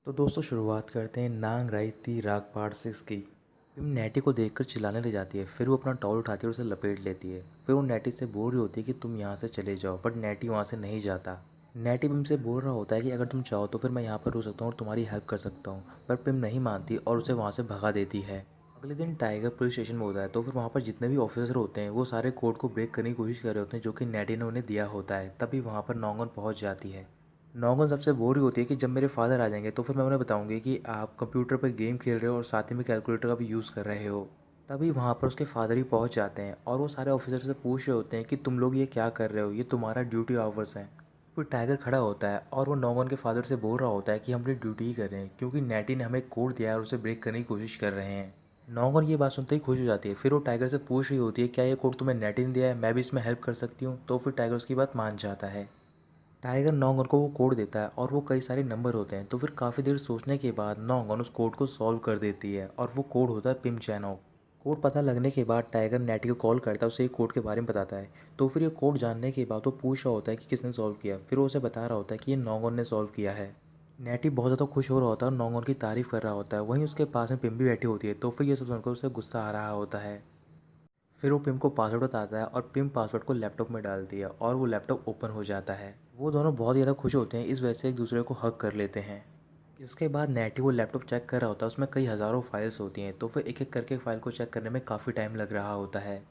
तो दोस्तों शुरुआत करते हैं नांग रायती राग पार्ट 6 की। पिम नेटी को देखकर चिल्लाने लग जाती है। फिर वो अपना टॉवल उठाती है और उसे लपेट लेती है। फिर वो नेटी से बोल रही होती है कि तुम यहाँ से चले जाओ, बट नेटी वहाँ से नहीं जाता। नेटी पिम से बोल रहा होता है कि अगर तुम चाहो तो फिर मैं यहाँ पर रुक सकता हूँ और तुम्हारी हेल्प कर सकता हूँ, पर पिम नहीं मानती और उसे वहाँ से भगा देती है। अगले दिन टाइगर पुलिस स्टेशन में होता है, तो फिर वहाँ पर जितने भी ऑफिसर होते हैं वो सारे कोड को ब्रेक करने की कोशिश कर रहे होते हैं जो कि नेटी ने उन्हें दिया होता है। तभी वहाँ पर नौंगन पहुँच जाती है। नौगन सबसे बोर ही होती है कि जब मेरे फादर आ जाएंगे तो फिर मैं उन्हें बताऊंगी कि आप कंप्यूटर पर गेम खेल रहे हो और साथ ही में कैलकुलेटर का भी यूज़ कर रहे हो। तभी वहाँ पर उसके फादर ही पहुँच जाते हैं और वो सारे ऑफिसर से पूछ रहे होते हैं कि तुम लोग ये क्या कर रहे हो, ये तुम्हारा ड्यूटी आवर्स हैं। फिर टाइगर खड़ा होता है और वो नौगन के फादर से बोल रहा होता है कि हम अपनी ड्यूटी ही कर रहे हैं क्योंकि नेटी ने हमें कोड दिया है और उसे ब्रेक करने की कोशिश कर रहे हैं। नौगन ये बात सुनते ही खुश हो जाती है। फिर वो टाइगर से पूछ रही होती है क्या ये कोड तुम्हें नेटी ने दिया है, मैं भी इसमें हेल्प कर सकती हूँ। तो फिर टाइगर उसकी बात मान जाता है। टाइगर नौंगन को वो कोड देता है और वो कई सारे नंबर होते हैं। तो फिर काफ़ी देर सोचने के बाद नौंगन उस कोड को सॉल्व कर देती है और वो कोड होता है पिम चैनोक। कोड पता लगने के बाद टाइगर नेटी को कॉल करता है, उसे कोड के बारे में बताता है। तो फिर ये कोड जानने के बाद वो पूछ रहा होता है कि किसने सॉल्व किया। फिर वो उसे बता रहा होता है कि ये नौंगन ने सॉल्व किया है। नेटी बहुत ज़्यादा खुश हो रहा होता है और नौंगन की तारीफ़ कर रहा होता है। वहीं उसके पास में पिम भी बैठी होती है। तो फिर ये सब सुनकर उसे गुस्सा आ रहा होता है। फिर वो पिम को पासवर्ड बताता है और पिम पासवर्ड को लैपटॉप में डालती है और वो लैपटॉप ओपन हो जाता है। वो दोनों बहुत ज़्यादा खुश होते हैं, इस वजह से एक दूसरे को हग कर लेते हैं। इसके बाद नेटी वो लैपटॉप चेक कर रहा होता है, उसमें कई हज़ारों फाइल्स होती हैं। तो फिर एक एक करके फाइल को चेक करने में काफ़ी टाइम लग रहा होता है।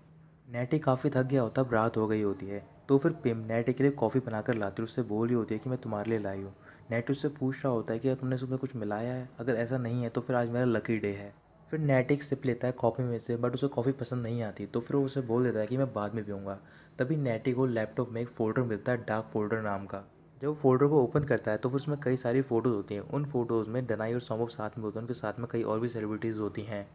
नेटी काफ़ी थक गया होता है, अब रात हो गई होती है। तो फिर पिम नेटी के लिए कॉफ़ी बनाकर लाती है, उससे बोल रही होती है कि मैं तुम्हारे लिए लाई हूँ। नेटी उससे पूछ रहा होता है कि क्या तुमने सुबह कुछ मिलाया है, अगर ऐसा नहीं है तो फिर आज मेरा लकी डे है। फिर नेटी एक सिप लेता है कॉफ़ी में से, बट उसे कॉफ़ी पसंद नहीं आती। तो फिर वो उसे बोल देता है कि मैं बाद में पीऊँगा। तभी नेटी को लैपटॉप में एक फ़ोल्डर मिलता है, डार्क फ़ोल्डर नाम का। जब वो फ़ोल्डर को ओपन करता है तो फिर उसमें कई सारी फ़ोटोज़ होती हैं। उन फ़ोटोज़ में डनाई और सौम्य साथ में होते हैं, उनके साथ में कई और भी सेलिब्रिटीज़ होती हैं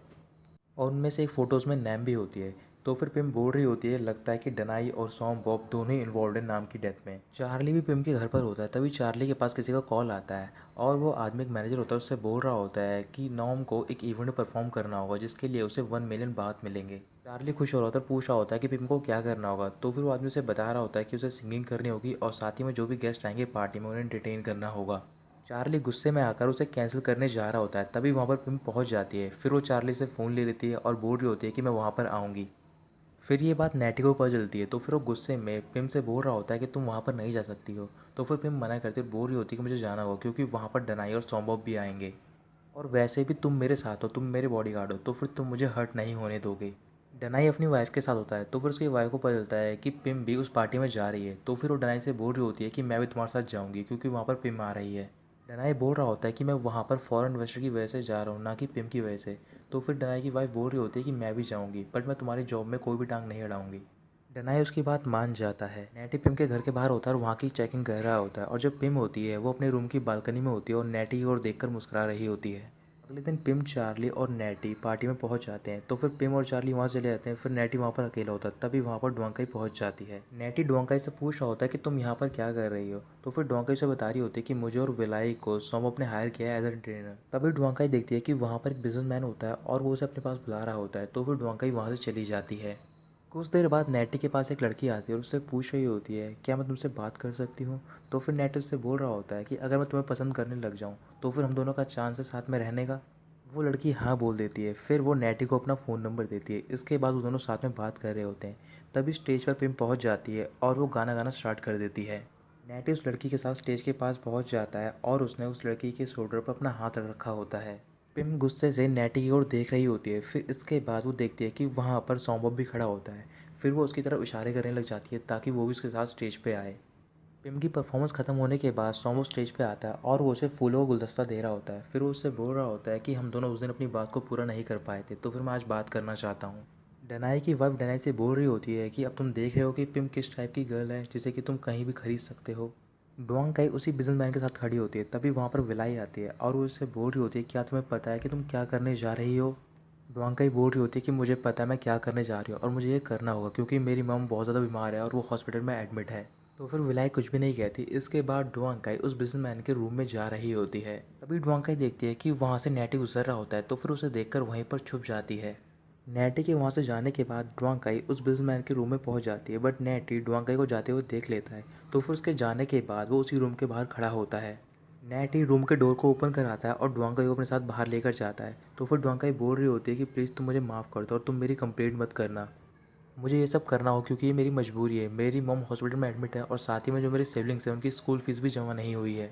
और उनमें से एक फ़ोटोज़ में नैम भी होती है। तो फिर पिम बोल रही होती है लगता है कि डनाई और सॉम बॉब दोनों ही इन्वॉल्व हैं नाम की डेथ में। चार्ली भी पिम के घर पर होता है। तभी चार्ली के पास किसी का कॉल आता है और वो आदमी एक मैनेजर होता है, उससे बोल रहा होता है कि नॉम को एक इवेंट में परफॉर्म करना होगा जिसके लिए उसे 1 मिलियन बात मिलेंगे। चार्ली खुश हो रहा होता है, पूछ रहा होता है कि पिम को क्या करना होगा। तो फिर वो आदमी उसे बता रहा होता है कि उसे सिंगिंग करनी होगी और साथ ही में जो भी गेस्ट आएंगे पार्टी में उन्हें एंटरटेन करना होगा। चार्ली गुस्से में आकर उसे कैंसिल करने जा रहा होता है। तभी वहाँ पर पिम पहुँच जाती है। फिर वो चार्ली से फ़ोन ले लेती है और बोल रही होती है कि मैं वहाँ पर आऊँगी। फिर ये बात नेटी को पता चलती है। तो फिर वो गुस्से में पिम से बोल रहा होता है कि तुम वहाँ पर नहीं जा सकती हो। तो फिर पिम मना करती है और बोल रही होती है कि मुझे जाना होगा क्योंकि वहाँ पर डनाई और सौम्बॉब भी आएंगे और वैसे भी तुम मेरे साथ हो, तुम मेरे बॉडीगार्ड हो, तो फिर तुम मुझे हर्ट नहीं होने दोगे। डनाई अपनी वाइफ के साथ होता है। तो फिर उसकी वाइफ को पता चलता है कि पिम भी उस पार्टी में जा रही है। तो फिर वो डनाई से बोल रही होती है कि मैं भी तुम्हारे साथ जाऊँगी क्योंकि वहाँ पर पिम आ रही है। डनाई बोल रहा होता है कि मैं वहाँ पर फॉरेन इन्वेस्टर की वजह से जा रहा हूँ, ना कि पिम की वजह से। तो फिर डनाई की वाइफ बोल रही होती है कि मैं भी जाऊँगी, बट मैं तुम्हारी जॉब में कोई भी टांग नहीं अड़ाऊँगी। डनाई उसकी बात मान जाता है। नेटी पिम के घर के बाहर होता है और वहाँ की चेकिंग कर रहा होता है और जब पिम होती है वो अपने रूम की बालकनी में होती है और नेटी की ओर देखकर मुस्कुरा रही होती है। अगले दिन पिम, चार्ली और नेटी पार्टी में पहुंच जाते हैं। तो फिर पिम और चार्ली वहां चले जाते हैं। फिर नेटी वहां पर अकेला होता है। तभी वहां पर डुआंकाई पहुंच जाती है। नेटी डुआंकाई से पूछ रहा होता है कि तुम यहाँ पर क्या कर रही हो। तो फिर डुआंकाई से बता रही होती है कि मुझे और विलाई को सोम ने हायर किया है एज ए ट्रेनर। तभी डुआंकाई देखती है कि वहाँ पर एक बिजनेसमैन होता है और वो उसे अपने पास बुला रहा होता है। तो फिर डुआंकाई वहाँ से चली जाती है। कुछ देर बाद नेटी के पास एक लड़की आती है और उससे पूछ रही होती है क्या मैं तुमसे बात कर सकती हूँ। तो फिर नेटी उससे बोल रहा होता है कि अगर मैं तुम्हें पसंद करने लग जाऊँ तो फिर हम दोनों का चांस है साथ में रहने का। वो लड़की हाँ बोल देती है। फिर वो नेटी को अपना फ़ोन नंबर देती है। इसके बाद वो दोनों साथ में बात कर रहे होते हैं। तभी स्टेज पर पिम पहुंच जाती है और वो गाना गाना स्टार्ट कर देती है। नेटी उस लड़की के साथ स्टेज के पास पहुंच जाता है और उसने उस लड़की के शोल्डर पर अपना हाथ रख रखा होता है। पिम गुस्से से नेटी की ओर देख रही होती है। फिर इसके बाद वो देखती है कि वहाँ पर सौम्बब भी खड़ा होता है। फिर वो उसकी तरफ इशारे करने लग जाती है ताकि वो भी उसके साथ स्टेज पे आए। पिम की परफॉर्मेंस खत्म होने के बाद सोमो स्टेज पे आता है और वो उसे फूलों का गुलदस्ता दे रहा होता है। फिर वो उससे बोल रहा होता है कि हम दोनों उस दिन अपनी बात को पूरा नहीं कर पाए थे, तो फिर मैं आज बात करना चाहता हूँ। डनाई की वाइफ डनाई से बोल रही होती है कि अब तुम देख रहे हो कि पिम किस टाइप की गर्ल है जिसे कि तुम कहीं भी खरीद सकते हो। डोंग काई उसी बिजनेसमैन के साथ खड़ी होती है। तभी वहाँ पर विलाई आती है और वो उससे बोल रही होती है क्या तुम्हें पता है कि तुम क्या करने जा रही हो। डोंग काई बोल रही होती है कि मुझे पता है मैं क्या करने जा रही हूँ और मुझे ये करना होगा क्योंकि मेरी मम बहुत ज़्यादा बीमार है और वो हॉस्पिटल में एडमिट है। तो फिर विलाई कुछ भी नहीं कहती। इसके बाद डुआंकाई उस बिजनेसमैन के रूम में जा रही होती है। तभी डुआंकाई देखती है कि वहाँ से नेटी गुजर रहा होता है। तो फिर उसे देखकर वहीं पर छुप जाती है। नेटी के वहाँ से जाने के बाद डुआंकाई उस बिजनेसमैन के रूम में पहुँच जाती है, बट नेटी डुआंकाई को जाते हुए देख लेता है। तो फिर उसके जाने के बाद वो उसी रूम के बाहर खड़ा होता है। नेटी रूम के डोर को ओपन कराता है और ड्वांगकाई को अपने साथ बाहर लेकर जाता है। तो फिर ड्वांगकाई बोल रही होती है कि प्लीज़ तुम मुझे माफ़ कर दो और तुम मेरी कंप्लेंट मत करना। मुझे ये सब करना हो क्योंकि ये मेरी मजबूरी है। मेरी मॉम हॉस्पिटल में एडमिट है और साथ ही में जो मेरे सिबलिंग्स हैं उनकी स्कूल फीस भी जमा नहीं हुई है।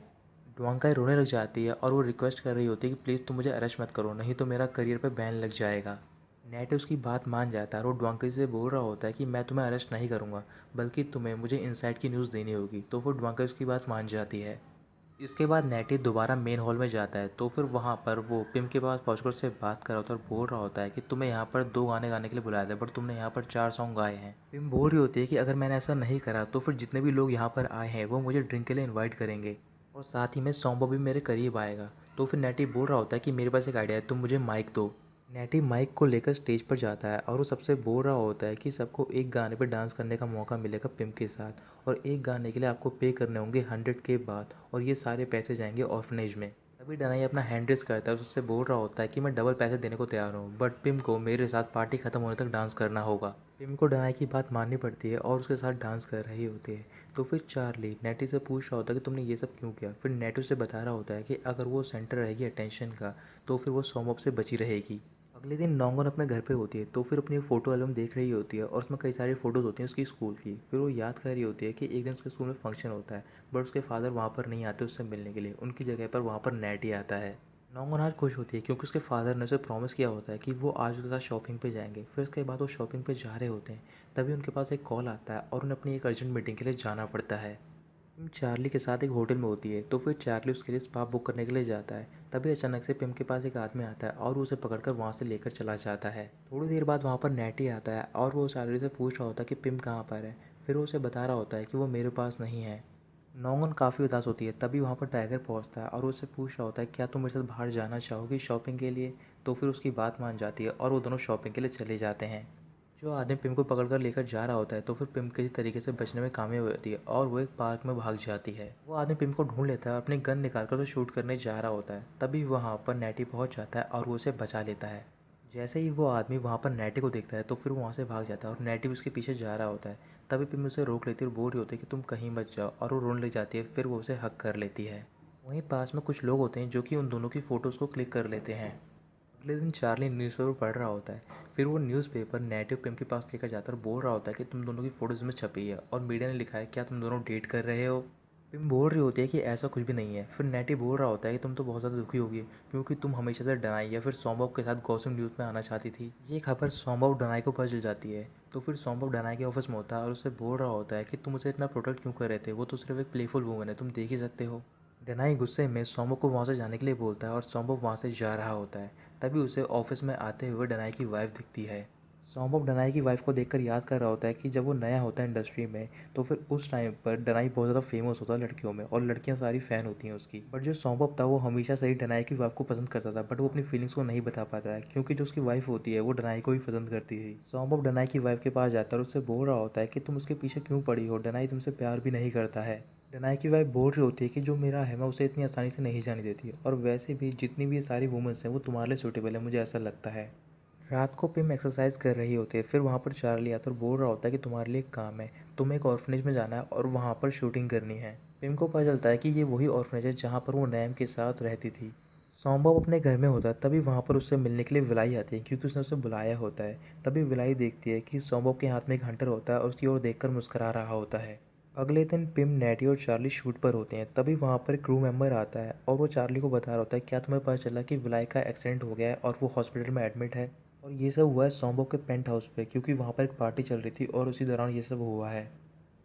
ड्वांगकाई रोने लग जाती है और वो रिक्वेस्ट कर रही होती है कि प्लीज़ तुम मुझे अरेस्ट मत करो, नहीं तो मेरा करियर पे बैन लग जाएगा। नेट उसकी बात मान जाता है और वो ड्वांगकाई से बोल रहा होता है कि मैं तुम्हें अरेस्ट नहीं करूँगा, बल्कि तुम्हें मुझे इनसाइड की न्यूज़ देनी होगी। तो फिर ड्वांगकाई उसकी बात मान जाती है। इसके बाद नेटी दोबारा मेन हॉल में जाता है। तो फिर वहाँ पर वो पिम के पास पहुँचकर उससे बात कर रहा होता है और बोल रहा होता है कि तुम्हें यहाँ पर 2 गाने गाने के लिए बुलाया था, बट तुमने यहाँ पर 4 सॉन्ग गाए हैं। पिम बोल रही होती है कि अगर मैंने ऐसा नहीं करा तो फिर जितने भी लोग यहाँ पर आए हैं वो मुझे ड्रिंक के लिए इन्वाइट करेंगे और साथ ही में सॉम्बो भी मेरे करीब आएगा। तो फिर नेटी बोल रहा होता है कि मेरे पास एक आइडिया है, तुम मुझे माइक दो। नेटी माइक को लेकर स्टेज पर जाता है और वो सबसे बोल रहा होता है कि सबको एक गाने पर डांस करने का मौका मिलेगा पिम के साथ, और एक गाने के लिए आपको पे करने होंगे 100 के बाद, और ये सारे पैसे जाएंगे ऑर्फनेज में। तभी डनाई अपना हैंड रेस करता है, उससे बोल रहा होता है कि मैं डबल पैसे देने को तैयार हूँ, बट पिम को मेरे साथ पार्टी खत्म होने तक डांस करना होगा। पिम को डनाई की बात माननी पड़ती है और उसके साथ डांस कर रही होती है। तो फिर चार्ली नेटी से पूछ रहा होता है कि तुमने ये सब क्यों किया। फिर नेटी उसे बता रहा होता है कि अगर वो सेंटर रहेगी अटेंशन का तो फिर वो सोमोप से बची रहेगी। अगले दिन नोंगन अपने घर पे होती है। तो फिर अपनी फ़ोटो एल्बम देख रही होती है और उसमें कई सारी फ़ोटोज़ होती हैं उसकी स्कूल की। फिर वो याद कर रही होती है कि एक दिन उसके स्कूल में फंक्शन होता है, बट उसके फादर वहाँ पर नहीं आते उससे मिलने के लिए, उनकी जगह पर वहाँ पर नेट ही आता है। नोंगन आज खुश होती है क्योंकि उसके फादर ने उसे प्रॉमिस किया होता है कि वो आज उसके साथ शॉपिंग पे जाएंगे। फिर उसके बाद वो शॉपिंग पे जा रहे होते हैं, तभी उनके पास एक कॉल आता है और उन्हें अपनी एक अर्जेंट मीटिंग के लिए जाना पड़ता है। पिम चार्ली के साथ एक होटल में होती है। तो फिर चार्ली उसके लिए स्पा बुक करने के लिए जाता है। तभी अचानक से पिम के पास एक आदमी आता है और वो उसे पकड़कर वहाँ से लेकर चला जाता है। थोड़ी देर बाद वहाँ पर नेटी आता है और वो चार्ली से पूछ रहा होता है कि पिम कहाँ पर है। फिर वो उसे बता रहा होता है कि वो मेरे पास नहीं है। नोंगन काफ़ी उदास होती है। तभी वहाँ पर टाइगर पहुँचता है और वो उससे पूछ रहा होता है क्या तुम मेरे साथ बाहर जाना चाहोगी शॉपिंग के लिए। तो फिर उसकी बात मान जाती है और वो दोनों शॉपिंग के लिए चले जाते हैं। जो आदमी पिम को पकड़ कर लेकर जा रहा होता है, तो फिर पिम किसी तरीके से बचने में कामयाब होती है और वो एक पार्क में भाग जाती है। वो आदमी पिम को ढूंढ लेता है और अपनी गन निकाल कर उसे शूट करने जा रहा होता है। तभी वहाँ पर नेटी पहुँच जाता है और वो उसे बचा लेता है। जैसे ही वो आदमी वहाँ पर नेटी को देखता है तो फिर वो वहाँ से भाग जाता है और नेटी भी उसके पीछे जा रहा होता है। तभी पिम उसे रोक लेती है और बोल रही होती है कि तुम कहीं मत जाओ, और वो रोने लग जाती है। फिर वो उसे हक कर लेती है। वहीं पास में कुछ लोग होते हैं जो कि उन दोनों की फ़ोटोज़ को क्लिक कर लेते हैं। अगले दिन चार्ली न्यूज़पेपर पढ़ रहा होता है। फिर वो न्यूज़पेपर नेटिव पिम के पास लेकर जाता है और बोल रहा होता है कि तुम दोनों की फ़ोटोज़ में छपी है और मीडिया ने लिखा है क्या तुम दोनों डेट कर रहे हो। पिम बोल रही होती है कि ऐसा कुछ भी नहीं है। फिर नेटी बोल रहा होता है कि तुम तो बहुत ज़्यादा दुखी होगी क्योंकि तुम हमेशा से डनाई या फिर सौम्बव के साथ गॉसिप न्यूज़ में आना चाहती थी। ये खबर सौम्बव डनाई को पता चल जाती है। तो फिर सौम्बव डनाई के ऑफिस में होता है और उससे बोल रहा होता है कि तुम उसे इतना प्रोटेक्ट क्यों कर रहे थे, वो तो सिर्फ एक प्लेफुल वूमन है, तुम देख ही सकते हो। डनाई गुस्से में सौम्बव को वहाँ से जाने के लिए बोलता है और सौम्बव वहाँ से जा रहा होता है। तभी उसे ऑफिस में आते हुए डनाई की वाइफ दिखती है। सौम्बव डनाई की वाइफ को देखकर याद कर रहा होता है कि जब वो नया होता है इंडस्ट्री में, तो फिर उस टाइम पर डनाई बहुत ज़्यादा फेमस होता है लड़कियों में और लड़कियां सारी फ़ैन होती हैं उसकी। बट जो सौम्बव था वो हमेशा से ही डनाई की वाइफ को पसंद करता था, बट वो अपनी फीलिंग्स को नहीं बता पाता है क्योंकि जो उसकी वाइफ होती है वो डनाई को भी पसंद करती थी। सौम्बव डनाई की वाइफ के पास जाता है और उससे बोल रहा होता है कि तुम उसके पीछे क्यों पड़ी हो, डनाई तुमसे प्यार भी नहीं करता है। डनाई की वाइफ बोल रही होती है कि जो मेरा है मैं उसे इतनी आसानी से नहीं जाने देती, और वैसे भी जितनी भी ये सारी वुमेंस हैं वो तुम्हारे लिए सूटेबल है, मुझे ऐसा लगता है। रात को पिम एक्सरसाइज कर रही होती है। फिर वहाँ पर चार्ली आता है और बोल रहा होता है कि तुम्हारे लिए एक काम है, तुम्हें एक ऑर्फनेज में जाना है और वहाँ पर शूटिंग करनी है। पिम को पता चलता है कि ये वही ऑर्फनेज है जहाँ पर वो नैम के साथ रहती थी। सौम्बव अपने घर में होता है। तभी वहाँ पर उससे मिलने के लिए विलाई आती है क्योंकि उसने उसे बुलाया होता है। तभी विलाई देखती है कि सौम्बव के हाथ में एक हंटर होता है और उसकी ओर देखकर मुस्कुरा रहा होता है। अगले दिन पिम, नेटी और चार्ली शूट पर होते हैं। तभी वहाँ पर एक क्रू मेंबर आता है और वो चार्ली को बता रहा होता है क्या तुम्हें पता चला कि विलाई का एक्सीडेंट हो गया है और वो हॉस्पिटल में एडमिट है। और ये सब हुआ है सौम्बव के पेंट हाउस पे क्योंकि वहाँ पर एक पार्टी चल रही थी और उसी दौरान ये सब हुआ है।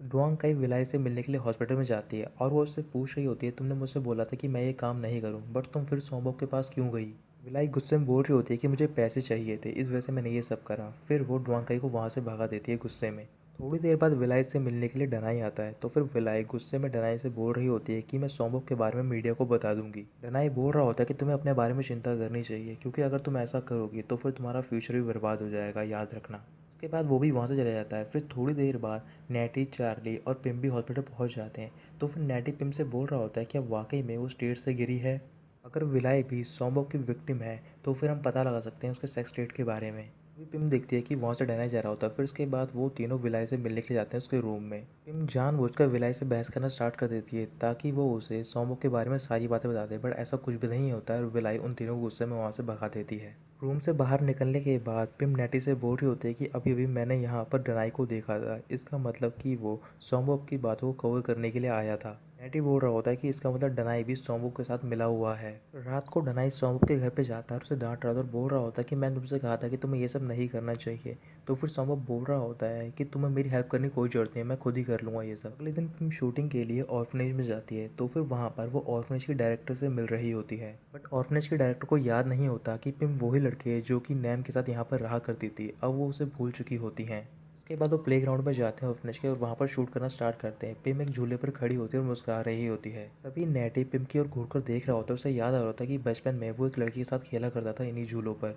डुआंग काई विलाई से मिलने के लिए हॉस्पिटल में जाती है और वो उससे पूछ रही होती है तुमने मुझसे बोला था कि मैं ये काम नहीं करूँ, बट तुम फिर सौम्बव के पास क्यों गई। विलाई गुस्से में बोल रही होती है कि मुझे पैसे चाहिए थे, इस वजह से मैंने ये सब करा। फिर वो डुआंग काई को वहाँ से भगा देती है गुस्से में। थोड़ी देर बाद विलाई से मिलने के लिए डनाई आता है। तो फिर विलाई गुस्से में डनाई से बोल रही होती है कि मैं सौम्बव के बारे में मीडिया को बता दूंगी। डनाई बोल रहा होता है कि तुम्हें अपने बारे में चिंता करनी चाहिए क्योंकि अगर तुम ऐसा करोगी तो फिर तुम्हारा फ्यूचर भी बर्बाद हो जाएगा, याद रखना। उसके बाद वो भी वहाँ से चला जाता है। फिर थोड़ी देर बाद नेटी, चार्ली और पिम भी हॉस्पिटल पहुँच जाते हैं। तो फिर नेटी पिम से बोल रहा होता है कि अब वाकई में वो स्टेट से गिरी है। अगर विलाई भी सौम्बव की विक्टिम है तो फिर हम पता लगा सकते हैं उसके सेक्स स्टेट के बारे में। अभी पिम देखती है कि वहाँ से डैना जा रहा होता है। फिर उसके बाद वो तीनों विलाई से मिलने के लिए जाते हैं उसके रूम में। पिम जानबूझकर विलाई से बहस करना स्टार्ट कर देती है ताकि वो उसे सोमो के बारे में सारी बातें बता दे, बट ऐसा कुछ भी नहीं होता है और विलाई उन तीनों को गुस्से में वहाँ से भगा देती है। रूम से बाहर निकलने के बाद पिम नेटी से बोल रही होती है कि अभी अभी मैंने यहाँ पर डनाई को देखा था, इसका मतलब कि वो सोमो की बातों को कवर करने के लिए आया था। नेटी बोल रहा होता है कि इसका मतलब डनाई भी सोमो के साथ मिला हुआ है। रात को डनाई सोमो के घर पे जाता है और उसे डांट रहा था और बोल रहा होता है कि मैंने तुमसे कहा था कि तुम्हें ये सब नहीं करना चाहिए। तो फिर सोमो बोल रहा होता है कि तुम्हें मेरी हेल्प करने की कोई जरूरत नहीं है, मैं खुद ही कर लूँगा ये सब। अगले दिन पिम शूटिंग के लिए ऑर्फनेज में जाती है, तो फिर वहाँ पर वो ऑर्फनेज के डायरेक्टर से मिल रही होती है। बट ऑर्फनेज के डायरेक्टर को याद नहीं होता कि पिम वही लड़के है जो कि नैम के साथ यहाँ पर रहा करती थी, अब वो उसे भूल चुकी होती हैं। उसके बाद वो प्लेग्राउंड में जाते हैं ऑर्फनेज के और वहाँ पर शूट करना स्टार्ट करते हैं। पिम एक झूले पर खड़ी होती है और मुस्कुरा रही होती है। तभी नेटी पिम की ओर घूरकर देख रहा होता है। उसे याद आ रहा होता है कि बचपन में वो एक लड़की के साथ खेला करता था इन्हीं झूलों पर।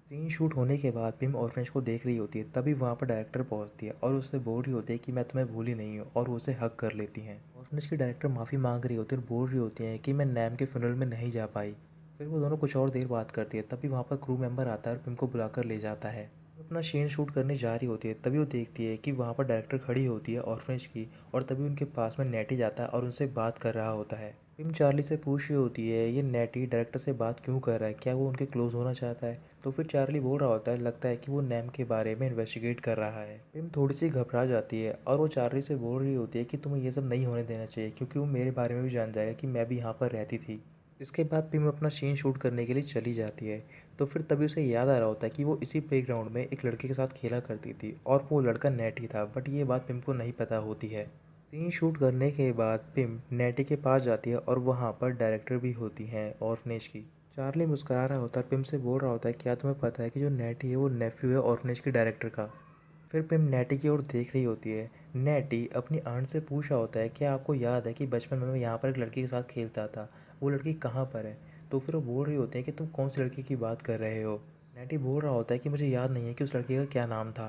सीन शूट होने के बाद पिम ऑर्फनेज को देख रही होती है। तभी वहाँ पर डायरेक्टर पहुँचती है और उससे बोल रही होती है कि मैं तुम्हें भूली नहीं हूँ, और वो उसे हक कर लेती हैं। ऑर्फनेज की डायरेक्टर माफ़ी मांग रही होती है और बोल रही होती है कि मैं नैम के फ्यूनरल में नहीं जा पाई। फिर वो दोनों कुछ और देर बात करती है। तभी वहाँ पर क्रू मेंबर आता है और पिम को बुलाकर ले जाता है। वो अपना सीन शूट करने जा रही होती है। तभी वो देखती है कि वहाँ पर डायरेक्टर खड़ी होती है ऑर्फनेज की, और तभी उनके पास में नेटी जाता है और उनसे बात कर रहा होता है। पिम चार्ली से पूछ रही होती है ये नेटी डायरेक्टर से बात क्यों कर रहा है, क्या वो उनके क्लोज होना चाहता है। तो फिर चार्ली बोल रहा होता है लगता है कि वो नैम के बारे में इन्वेस्टिगेट कर रहा है। पिम थोड़ी सी घबरा जाती है और वो चार्ली से बोल रही होती है कि तुम्हें ये सब नहीं होने देना चाहिए, क्योंकि वो मेरे बारे में भी जान जाएगा कि मैं भी यहाँ पर रहती थी। इसके बाद पिम अपना सीन शूट करने के लिए चली जाती है। तो फिर तभी उसे याद आ रहा होता है कि वो इसी प्लेग्राउंड में एक लड़के के साथ खेला करती थी और वो लड़का नेटी था, बट ये बात पिम को नहीं पता होती है। सीन शूट करने के बाद पिम नेटी के पास जाती है और वहाँ पर डायरेक्टर भी होती हैं ऑर्फनेज की। चार्ली मुस्कुरा रहा होता है, पिम से बोल रहा होता है क्या तुम्हें पता है कि जो नेटी है वो नेफ्यू है ऑर्फनेज के डायरेक्टर का। फिर पिम नेटी की ओर देख रही होती है। नेटी अपनी आंट से पूछ रहा होता है क्या आपको याद है कि बचपन में मैं यहाँ पर एक लड़की के साथ खेलता था, वो लड़की कहाँ पर है। तो फिर वो बोल रही होती है कि तुम कौन सी लड़की की बात कर रहे हो। नेटी बोल रहा होता है कि मुझे याद नहीं है कि उस लड़के का क्या नाम था।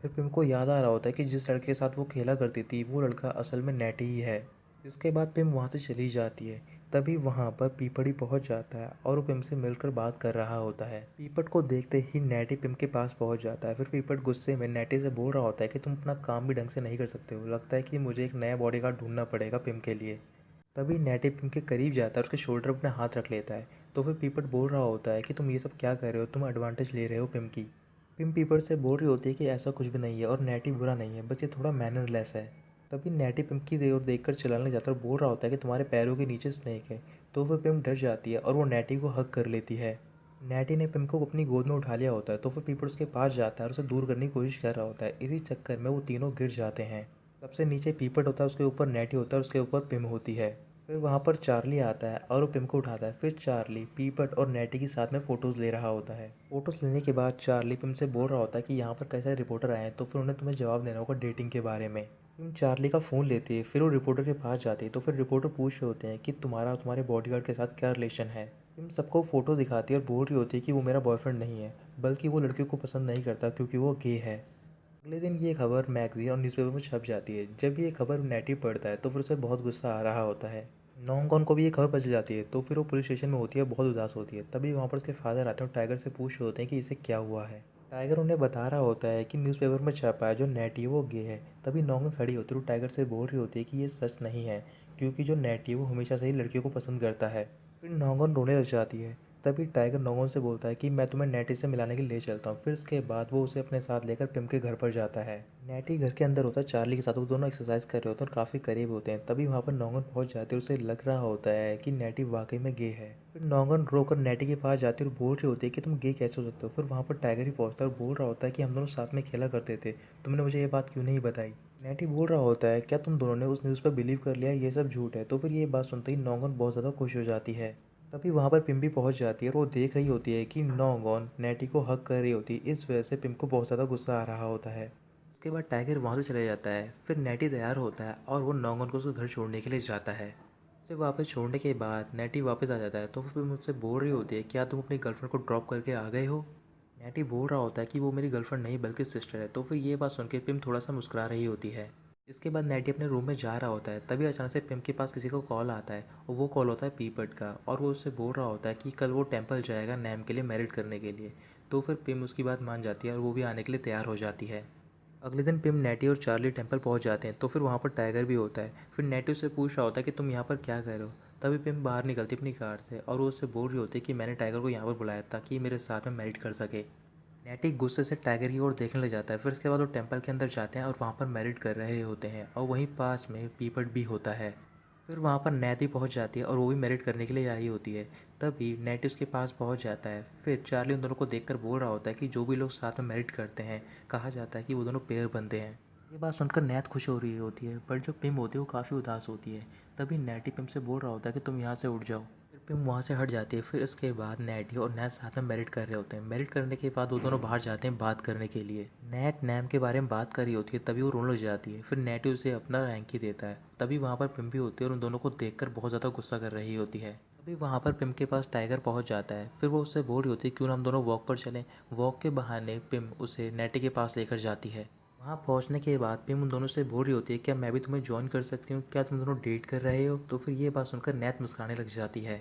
फिर पिम को याद आ रहा होता है कि जिस लड़के के साथ वो खेला करती थी वो लड़का असल में नेटी ही है। इसके बाद पिम वहाँ से चली जाती है। तभी वहाँ पर पीपड़ी पहुँच जाता है और वो पिम से मिलकर बात कर रहा होता है। पीपट को देखते ही नेटी पिम के पास पहुँच जाता है। फिर पीपट गुस्से में नेटी से बोल रहा होता है कि तुम अपना काम भी ढंग से नहीं कर सकते हो, लगता है कि मुझे एक नया बॉडीगार्ड ढूंढना पड़ेगा पिम के लिए। तभी नेटी पिम के करीब जाता है और उसके शोल्डर पर अपना हाथ रख लेता है। तो फिर पीपट बोल रहा होता है कि तुम ये सब क्या कर रहे हो, तुम एडवांटेज ले रहे हो पिम की। पिम पीपट से बोल रही होती है कि ऐसा कुछ भी नहीं है और नेटी बुरा नहीं है, बस ये थोड़ा मैनरलेस है। तभी नेटी पिम की ओर देखकर चलाने जाता है और बोल रहा होता है कि तुम्हारे पैरों के नीचे स्नेक है। तो फिर पिम डर जाती है और वो नेटी को हग कर लेती है। नेटी ने पिम को अपनी गोद में उठा लिया होता है। तो फिर पीपट उसके पास जाता है और उसे दूर करने की कोशिश कर रहा होता है। इसी चक्कर में वो तीनों गिर जाते हैं। सबसे नीचे पीपट होता है, उसके ऊपर नेटी होता है और उसके ऊपर पिम होती है। फिर वहाँ पर चार्ली आता है और वो पिम को उठाता है। फिर चार्ली पीपट और नेटी के साथ में फ़ोटोज़ ले रहा होता है। फ़ोटोज़ लेने के बाद चार्ली पिम से बोल रहा होता है कि यहाँ पर कैसे रिपोर्टर आए हैं, तो फिर उन्हें तुम्हें जवाब देना होगा डेटिंग के बारे में। पिम चार्ली का फ़ोन लेती है। फिर वो रिपोर्टर के पास जाती है। तो फिर रिपोर्टर पूछ रहे होते हैं कि तुम्हारा और तुम्हारे बॉडीगार्ड के साथ क्या रिलेशन है। पिम सबको फ़ोटो दिखाती है और बोल रही होती है कि वो मेरा बॉयफ्रेंड नहीं है, बल्कि वो लड़कियों को पसंद नहीं करता क्योंकि वो गे है। अगले दिन ये खबर मैगजीन और न्यूज़पेपर में छप जाती है। जब ये खबर नेटी पढ़ता है तो फिर उसे बहुत गुस्सा आ रहा होता है। नोंगॉन को भी ये खबर पता चल जाती है। तो फिर वो पुलिस स्टेशन में होती है, बहुत उदास होती है। तभी वहाँ पर उसके फादर आते हैं और टाइगर से पूछ रहे होते हैं कि इसे क्या हुआ है। टाइगर उन्हें बता रहा होता है कि न्यूज़पेपर में छपा है जो नेटी है वो गे है। तभी नोंगन खड़ी होती है और टाइगर से बोल रही होती है कि ये सच नहीं है, क्योंकि जो नेटी है वो हमेशा से ही लड़कियों को पसंद करता है। फिर नोंगन रोने लग जाती है। तभी टाइगर नोंगन से बोलता है कि मैं तुम्हें नेटी से मिलाने के लिए ले चलता हूँ। फिर उसके बाद वो उसे अपने साथ लेकर पिम के घर पर जाता है। नेटी घर के अंदर होता है चार्ली के साथ, वो दोनों एक्सरसाइज कर रहे होते हैं और काफ़ी करीब होते हैं। तभी वहाँ पर नोंगन पहुँच जाती है और उसे लग रहा होता है कि नेटी वाकई में गे है। फिर नोंगन रोकर नेटी के पास जाती है और बोल रही होती है कि तुम गे कैसे हो सकते हो। फिर वहाँ पर टाइगर ही पहुँचता है और बोल रहा होता है कि हम दोनों साथ में खेला करते थे, तुमने मुझे ये बात क्यों नहीं बताई। नेटी बोल रहा होता है क्या तुम दोनों ने उस न्यूज़ पर बिलीव कर लिया, ये सब झूठ है। तो फिर ये बात सुनते ही नोंगन बहुत ज़्यादा खुश हो जाती है। तभी वहाँ पर पिम भी पहुँच जाती है और वो देख रही होती है कि नौगॉन नेटी को हक कर रही होती है। इस वजह से पिम को बहुत ज़्यादा गुस्सा आ रहा होता है। उसके बाद टाइगर वहाँ से चले जाता है। फिर नेटी तैयार होता है और वो नौगॉन को उसके घर छोड़ने के लिए जाता है। उसे वापस छोड़ने के बाद नेटी वापस आ जाता है। तो फिर मुझसे बोल रही होती है क्या तुम अपनी गर्लफ्रेंड को ड्रॉप करके आ गए हो। नेटी बोल रहा होता है कि वो मेरी गर्लफ्रेंड नहीं बल्कि सिस्टर है। तो फिर ये बात सुन के पिम थोड़ा सा मुस्कुरा रही होती है। इसके बाद नेटी अपने रूम में जा रहा होता है, तभी अचानक से पिम के पास किसी का कॉल आता है और वो कॉल होता है पीपट का, और वो उससे बोल रहा होता है कि कल वो टेम्पल जाएगा नैम के लिए मैरिड करने के लिए। तो फिर पिम उसकी बात मान जाती है और वो भी आने के लिए तैयार हो जाती है। अगले दिन पिम, नेटी और चार्ली टेम्पल पहुंच जाते हैं, तो फिर वहाँ पर टाइगर भी होता है। फिर नेटी उससे पूछ रहा होता है कि तुम यहाँ पर क्या कर रहे हो। तभी पिम बाहर निकलती अपनी कार से और वो उससे बोल रही होती है कि मैंने टाइगर को यहाँ पर बुलाया ताकि ये मेरे साथ में मैरिड कर सके। नेटी गुस्से से टाइगर की ओर देखने लग जाता है। फिर उसके बाद वो टेम्पल के अंदर जाते हैं और वहाँ पर मैरिड कर रहे होते हैं, और वहीं पास में पीपट भी होता है। फिर वहाँ पर नैती पहुँच जाती है और वो भी मैरिड करने के लिए आई होती है। तभी नेटी उसके पास पहुँच जाता है। फिर चार्ली उन दोनों को देखकर बोल रहा होता है कि जो भी लोग साथ में मैरिड करते हैं, कहा जाता है कि वो दोनों पेयर बनते हैं। ये बात सुनकर नैत खुश हो रही होती है, पर जो पिम होती है वो काफ़ी उदास होती है। तभी नैटी पिम से बोल रहा होता है कि तुम यहाँ से उठ जाओ। फिर पिम वहाँ से हट जाती है। फिर इसके बाद नैटी और नैत साथ में मैरिड कर रहे होते हैं। मैरिड करने के बाद वो दोनों बाहर जाते हैं बात करने के लिए। नैट नैम के बारे में बात कर रही होती है, तभी वो रोने लग जाती है। फिर नैटी उसे अपना हैंकी देता है। तभी वहाँ पर पिम भी होती है और उन दोनों को देखकर बहुत ज़्यादा गुस्सा कर रही होती है। तभी वहाँ पर पिम के पास टाइगर पहुँच जाता है। फिर वो उससे बोल रही होती है क्यों ना हम दोनों वॉक पर चलें। वॉक के बहाने पिम उसे नैटी के पास लेकर जाती है। वहाँ पहुँचने के बाद पिम उन दोनों से बोल रही होती है क्या मैं भी तुम्हें जॉइन कर सकती हूँ, क्या तुम दोनों डेट कर रहे हो। तो फिर ये बात सुनकर नैत मुस्कुराने लग जाती है।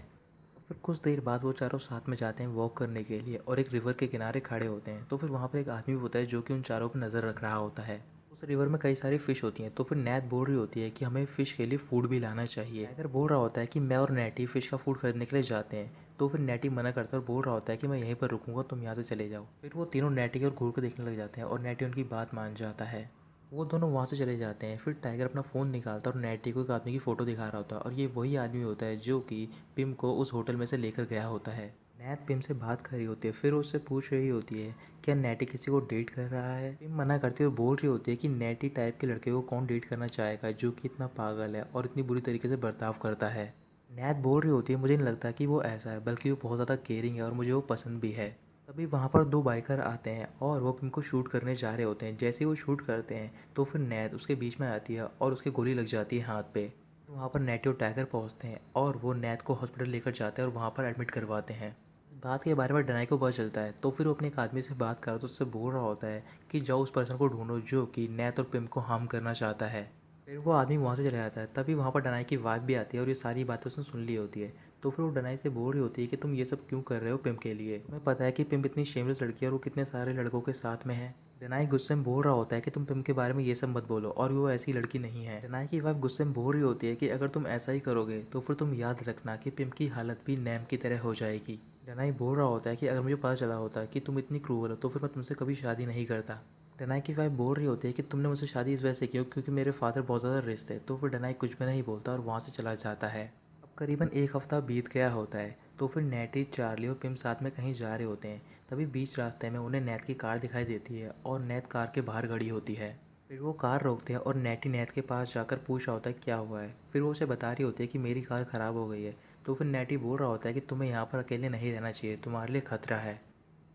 फिर कुछ देर बाद वो चारों साथ में जाते हैं वॉक करने के लिए और एक रिवर के किनारे खड़े होते हैं। तो फिर वहाँ पर एक आदमी भी होता है जो कि उन चारों पर नज़र रख रहा होता है। उस रिवर में कई सारी फ़िश होती हैं। तो फिर नैत बोल रही होती है कि हमें फ़िश के लिए फ़ूड भी लाना चाहिए। टाइगर बोल रहा होता है कि मैं और नैटी फ़िश का फ़ूड खरीदने के लिए जाते हैं। तो फिर नैटी मना करता है और बोल रहा होता है कि मैं यहीं पर रुकूंगा, तुम यहाँ से चले जाओ। फिर वो तीनों नैटी की ओर घूर कर देखने लग जाते हैं और नैटी उनकी बात मान जाता है। वो दोनों वहाँ से चले जाते हैं। फिर टाइगर अपना फ़ोन निकालता है और नैटी को एक आदमी की फ़ोटो दिखा रहा होता है, और ये वही आदमी होता है जो कि पिम को उस होटल में से लेकर गया होता है। नैत पिम से बात कर रही होती है। फिर उससे पूछ रही होती है क्या नैटी किसी को डेट कर रहा है। पिम मना करती हुए बोल रही होती है कि नैटी टाइप के लड़के को कौन डेट करना चाहेगा जो कि इतना पागल है और इतनी बुरी तरीके से बर्ताव करता है। नैत बोल रही होती है मुझे नहीं लगता कि वो ऐसा है, बल्कि वो बहुत ज़्यादा केयरिंग है और मुझे वो पसंद भी है। तभी वहाँ पर दो बाइकर आते हैं और वो पिम को शूट करने जा रहे होते हैं। जैसे ही वो शूट करते हैं तो फिर नैत उसके बीच में आती है और उसके गोली लग जाती है हाथ पे। तो वहाँ पर नैटी और टाइगर पहुँचते हैं और वो नैत को हॉस्पिटल लेकर जाते हैं और वहाँ पर एडमिट करवाते हैं। इस बात के बारे में डनाई को पता चलता है, तो फिर वो अपने एक आदमी से बात कर तो उससे बोल रहा होता है कि जाओ उस पर्सन को ढूंढो जो कि नैत और पिम को हार्म करना चाहता है। फिर वो आदमी वहाँ से चला जाता है। तभी वहाँ पर डनाई की वाइफ भी आती है और ये सारी बातें उसने सुन ली होती है। तो फिर वो डनाई से बोल रही होती है कि तुम ये सब क्यों कर रहे हो पिम के लिए, तुम्हें पता है कि पिम इतनी शेमलेस लड़की है और वो कितने सारे लड़कों के साथ में है। डनाई गुस्से में बोल रहा होता है कि तुम पिम के बारे में ये सब मत बोलो और वो ऐसी लड़की नहीं है। डनाई की वाइफ गुस्से में बोल रही होती है कि अगर तुम ऐसा ही करोगे तो फिर तुम याद रखना कि पिम की हालत भी नैम की तरह हो जाएगी। डनाई बोल रहा होता है कि अगर मुझे पता चला होता कि तुम इतनी क्रूअल हो तो फिर मैं तुमसे कभी शादी नहीं करता। डनाई की वाइफ बोल रही होती है कि तुमने मुझसे शादी इस वजह से की हो क्योंकि मेरे फादर बहुत ज़्यादा रिच थे। तो फिर डनाई कुछ भी नहीं बोलता और वहाँ से चला जाता है। अब करीबन एक हफ्ता बीत गया होता है। तो फिर नैटी, चार्ली और पिम साथ में कहीं जा रहे होते हैं। तभी बीच रास्ते में उन्हें नैत की कार दिखाई देती है और नैत कार के बाहर खड़ी होती है। फिर वो कार रोकते हैं और नैटी नैत के पास जाकर पूछ रहा होता है क्या हुआ है। फिर वो उसे बता रही होती है कि मेरी कार ख़राब हो गई है। तो फिर नैटी बोल रहा होता है कि तुम्हें यहाँ पर अकेले नहीं रहना चाहिए, तुम्हारे लिए खतरा है।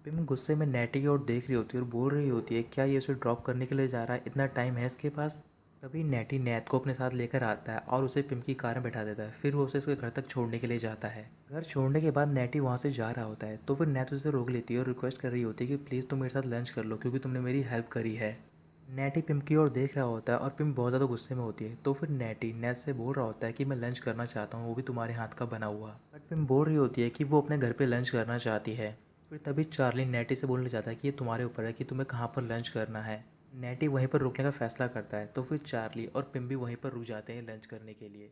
पिम गुस्से में नैटी की ओर देख रही होती है और बोल रही होती है क्या ये उसे ड्रॉप करने के लिए जा रहा है, इतना टाइम है इसके पास। तभी नैटी नैत को अपने साथ लेकर आता है और उसे पिम की कार में बैठा देता है। फिर वो उसे उसके घर तक छोड़ने के लिए जाता है। घर छोड़ने के बाद नैटी वहाँ से जा रहा होता है। तो फिर नैट उसे रोक लेती है और रिक्वेस्ट कर रही होती है कि प्लीज़ तुम मेरे साथ लंच कर लो क्योंकि तुमने मेरी हेल्प करी है। नैटी पिम की ओर देख रहा होता है और पिम बहुत ज़्यादा गुस्से में होती है। तो फिर नैटी नैत से बोल रहा होता है कि मैं लंच करना चाहता हूँ, वो भी तुम्हारे हाथ का बना हुआ। बट पिम बोल रही होती है कि वो अपने घर पे लंच करना चाहती है। फिर तभी चार्ली नैटी से बोलने जाता है कि ये तुम्हारे ऊपर है कि तुम्हें कहाँ पर लंच करना है। नैटी वहीं पर रुकने का फैसला करता है। तो फिर चार्ली और पिम भी वहीं पर रुक जाते हैं लंच करने के लिए।